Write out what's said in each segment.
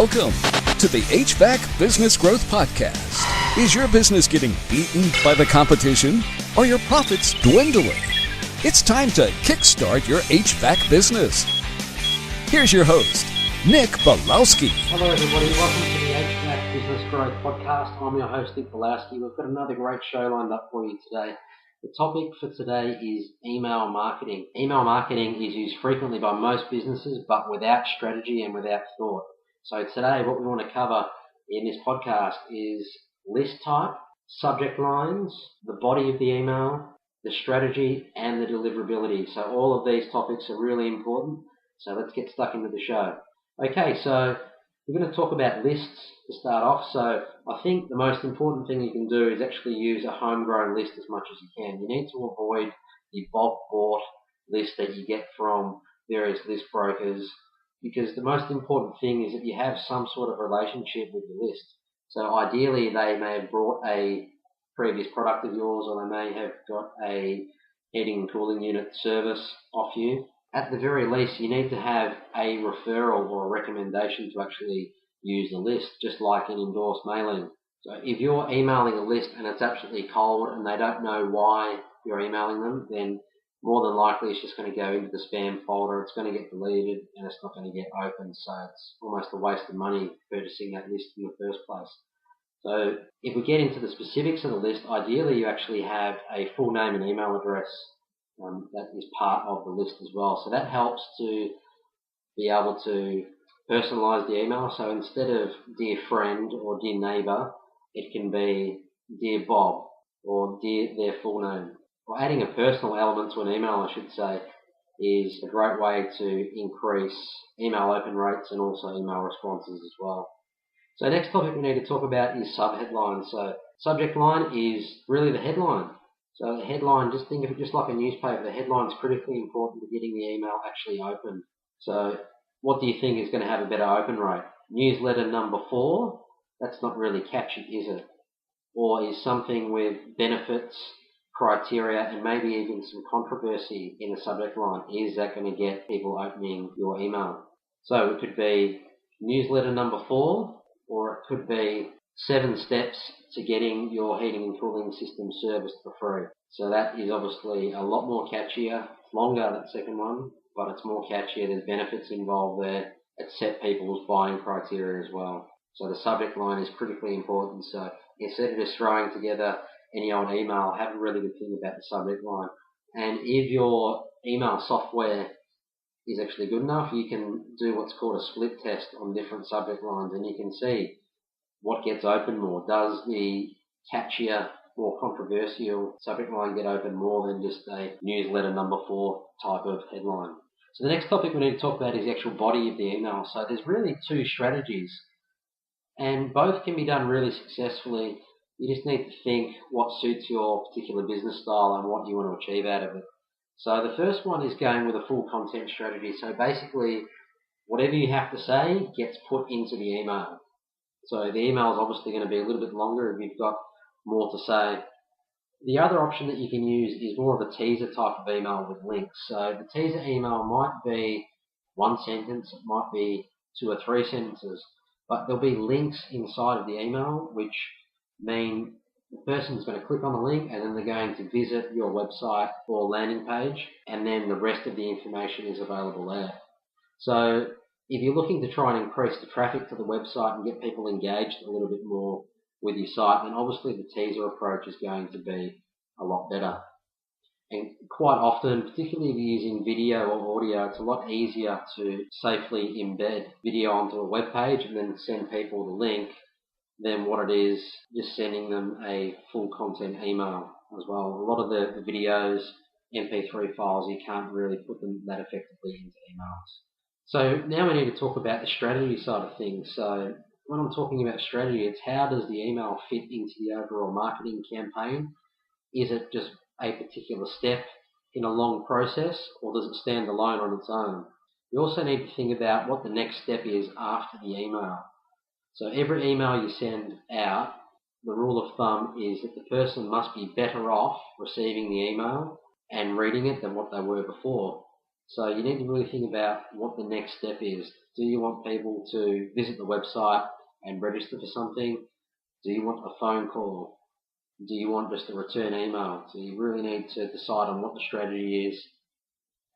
Welcome to the HVAC Business Growth Podcast. Is your business getting beaten by the competition or your profits dwindling? It's time to kickstart your HVAC business. Here's your host, Nick Balowski. Hello everybody, welcome to the HVAC Business Growth Podcast. I'm your host, Nick Balowski. We've got another great show lined up for you today. The topic for today is email marketing. Email marketing is used frequently by most businesses, but without strategy and without thought. So today what we want to cover in this podcast is list type, subject lines, the body of the email, the strategy, and the deliverability. So all of these topics are really important. So let's get stuck into the show. Okay, so we're going to talk about lists to start off. So I think the most important thing you can do is actually use a homegrown list as much as you can. You need to avoid the bulk bought list that you get from various list brokers, because the most important thing is that you have some sort of relationship with the list. So ideally they may have brought a previous product of yours, or they may have got a heating and cooling unit service off you. At the very least, you need to have a referral or a recommendation to actually use the list, just like an endorsed mailing. So if you're emailing a list and it's absolutely cold and they don't know why you're emailing them, then more than likely it's just going to go into the spam folder, it's going to get deleted, and it's not going to get opened. So it's almost a waste of money purchasing that list in the first place. So if we get into the specifics of the list, ideally you actually have a full name and email address. That is part of the list as well. So that helps to be able to personalize the email. So instead of dear friend or dear neighbor, it can be dear Bob or dear their full name. Or adding a personal element to an email, I should say, is a great way to increase email open rates and also email responses as well. So next topic we need to talk about is subheadline. So subject line is really the headline. So the headline, just think of it just like a newspaper. The headline is critically important to getting the email actually open. So what do you think is going to have a better open rate? Newsletter number 4? That's not really catchy, is it? Or is something with benefits, criteria, and maybe even some controversy in the subject line, is that going to get people opening your email? So it could be newsletter number 4, or it could be 7 steps to getting your heating and cooling system serviced for free. So that is obviously a lot more catchier. It's longer, that second one, but it's more catchier. There's benefits involved there. It set people's buying criteria as well. So the subject line is critically important. So instead of just throwing together any old email, have a really good think about the subject line. And if your email software is actually good enough, you can do what's called a split test on different subject lines, and you can see what gets open more. Does the catchier, more controversial subject line get open more than just a newsletter number 4 type of headline? So the next topic we need to talk about is the actual body of the email. So there's really 2 strategies, and both can be done really successfully. You just need to think what suits your particular business style and what you want to achieve out of it. So the first one is going with a full content strategy. So basically, whatever you have to say gets put into the email. So the email is obviously going to be a little bit longer if you've got more to say. The other option that you can use is more of a teaser type of email with links. So the teaser email might be 1 sentence, it might be 2 or 3 sentences, but there'll be links inside of the email which mean the person's going to click on the link and then they're going to visit your website or landing page, and then the rest of the information is available there. So if you're looking to try and increase the traffic to the website and get people engaged a little bit more with your site, then obviously the teaser approach is going to be a lot better. And quite often, particularly if you're using video or audio, it's a lot easier to safely embed video onto a web page and then send people the link than what it is just sending them a full content email as well. A lot of the videos, MP3 files, you can't really put them that effectively into emails. So now we need to talk about the strategy side of things. So when I'm talking about strategy, it's how does the email fit into the overall marketing campaign? Is it just a particular step in a long process, or does it stand alone on its own? You also need to think about what the next step is after the email. So every email you send out, the rule of thumb is that the person must be better off receiving the email and reading it than what they were before. So you need to really think about what the next step is. Do you want people to visit the website and register for something? Do you want a phone call? Do you want just a return email? So you really need to decide on what the strategy is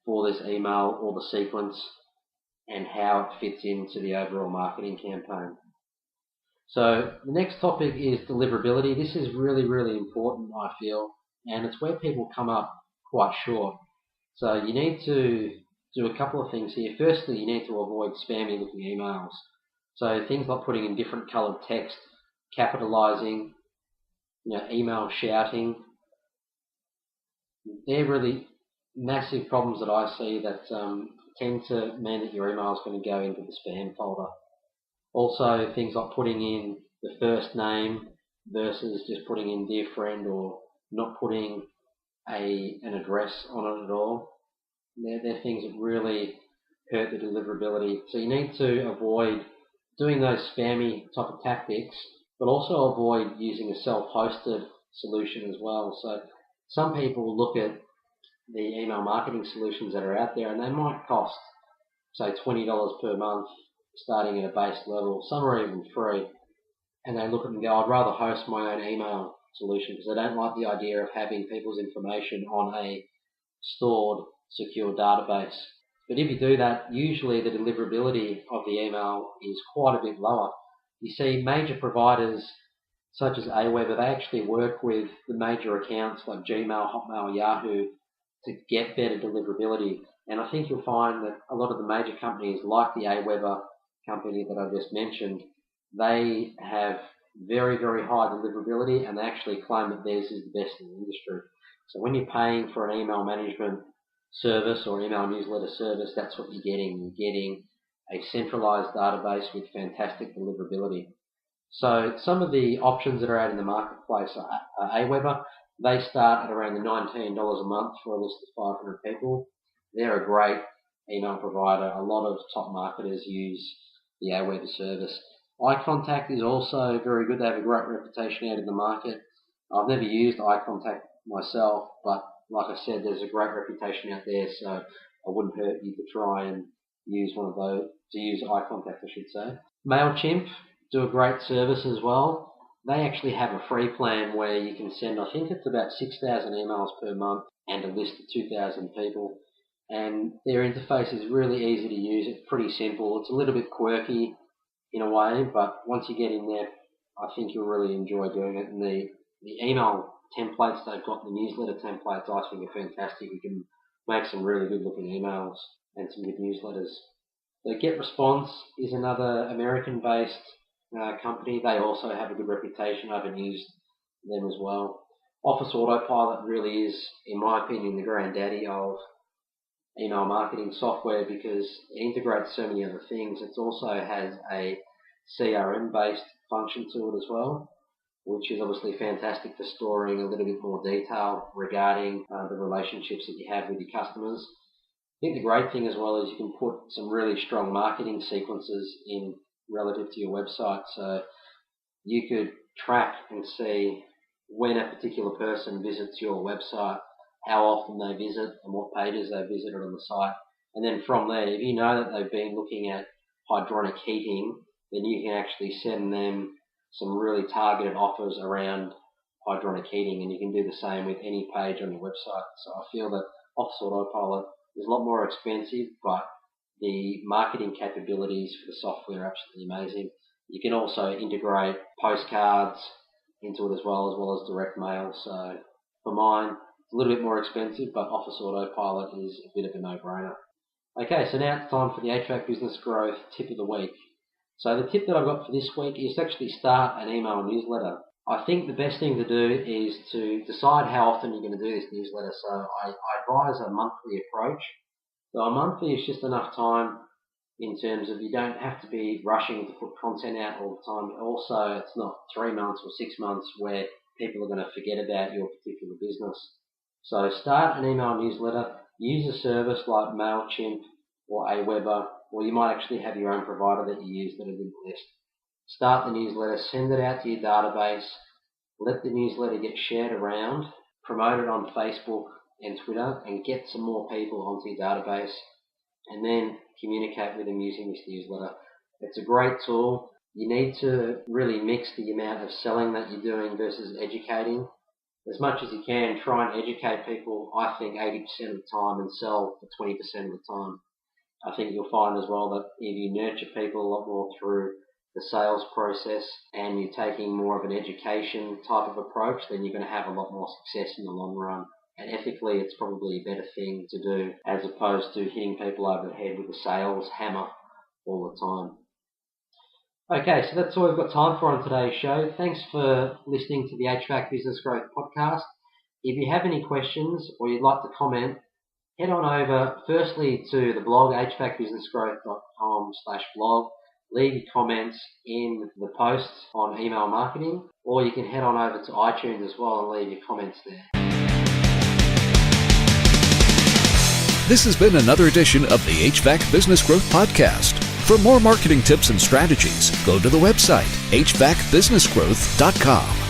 for this email or the sequence and how it fits into the overall marketing campaign. So the next topic is deliverability. This is really, really important, I feel, and it's where people come up quite short. So you need to do a couple of things here. Firstly, you need to avoid spammy looking emails. So things like putting in different coloured text, capitalizing, email shouting. They're really massive problems that I see that tend to mean that your email is going to go into the spam folder. Also, things like putting in the first name versus just putting in dear friend or not putting an address on it at all. They're things that really hurt the deliverability. So you need to avoid doing those spammy type of tactics, but also avoid using a self-hosted solution as well. So some people look at the email marketing solutions that are out there and they might cost, say, $20 per month, starting at a base level. Some are even free. And they look at it and go, I'd rather host my own email solution because I don't like the idea of having people's information on a stored, secure database. But if you do that, usually the deliverability of the email is quite a bit lower. You see, major providers such as Aweber, they actually work with the major accounts like Gmail, Hotmail, Yahoo to get better deliverability. And I think you'll find that a lot of the major companies like the Aweber company that I just mentioned, they have very, very high deliverability and they actually claim that theirs is the best in the industry. So when you're paying for an email management service or email newsletter service, that's what you're getting. You're getting a centralized database with fantastic deliverability. So some of the options that are out in the marketplace are Aweber. They start at around the $19 a month for a list of 500 people. They're a great email provider. A lot of top marketers use the Aweber service. iContact is also very good. They have a great reputation out in the market. I've never used iContact myself, but like I said, there's a great reputation out there, so I wouldn't hurt you to try and use one of those, to use iContact, I should say. MailChimp do a great service as well. They actually have a free plan where you can send, I think it's about 6,000 emails per month and a list of 2,000 people. And their interface is really easy to use. It's pretty simple. It's a little bit quirky in a way, but once you get in there, I think you'll really enjoy doing it. And the email templates they've got, the newsletter templates, I think are fantastic. You can make some really good looking emails and some good newsletters. So GetResponse is another American-based company. They also have a good reputation. I've used them as well. Office Autopilot really is, in my opinion, the granddaddy of email marketing software because it integrates so many other things. It also has a CRM-based function to it as well, which is obviously fantastic for storing a little bit more detail regarding the relationships that you have with your customers. I think the great thing as well is you can put some really strong marketing sequences in relative to your website. So you could track and see when a particular person visits your website, how often they visit and what pages they visited on the site. And then from there, if you know that they've been looking at hydronic heating, then you can actually send them some really targeted offers around hydronic heating, and you can do the same with any page on your website. So I feel that Office Autopilot is a lot more expensive, but the marketing capabilities for the software are absolutely amazing. You can also integrate postcards into it as well as direct mail. So for mine, it's a little bit more expensive, but Office Autopilot is a bit of a no-brainer. Okay, so now it's time for the HVAC Business Growth Tip of the Week. So the tip that I've got for this week is to actually start an email newsletter. I think the best thing to do is to decide how often you're going to do this newsletter. So I advise a monthly approach. So a monthly is just enough time in terms of you don't have to be rushing to put content out all the time. Also, it's not 3 months or 6 months where people are going to forget about your particular business. So start an email newsletter. Use a service like MailChimp or Aweber, or you might actually have your own provider that you use that is in the list. Start the newsletter, send it out to your database, let the newsletter get shared around, promote it on Facebook and Twitter and get some more people onto your database, and then communicate with them using this newsletter. It's a great tool. You need to really mix the amount of selling that you're doing versus educating. As much as you can, try and educate people, I think, 80% of the time, and sell for 20% of the time. I think you'll find as well that if you nurture people a lot more through the sales process and you're taking more of an education type of approach, then you're going to have a lot more success in the long run. And ethically, it's probably a better thing to do as opposed to hitting people over the head with a sales hammer all the time. Okay, so that's all we've got time for on today's show. Thanks for listening to the HVAC Business Growth Podcast. If you have any questions or you'd like to comment, head on over firstly to the blog, hvacbusinessgrowth.com/blog. Leave your comments in the posts on email marketing, or you can head on over to iTunes as well and leave your comments there. This has been another edition of the HVAC Business Growth Podcast. For more marketing tips and strategies, go to the website hvacbusinessgrowth.com.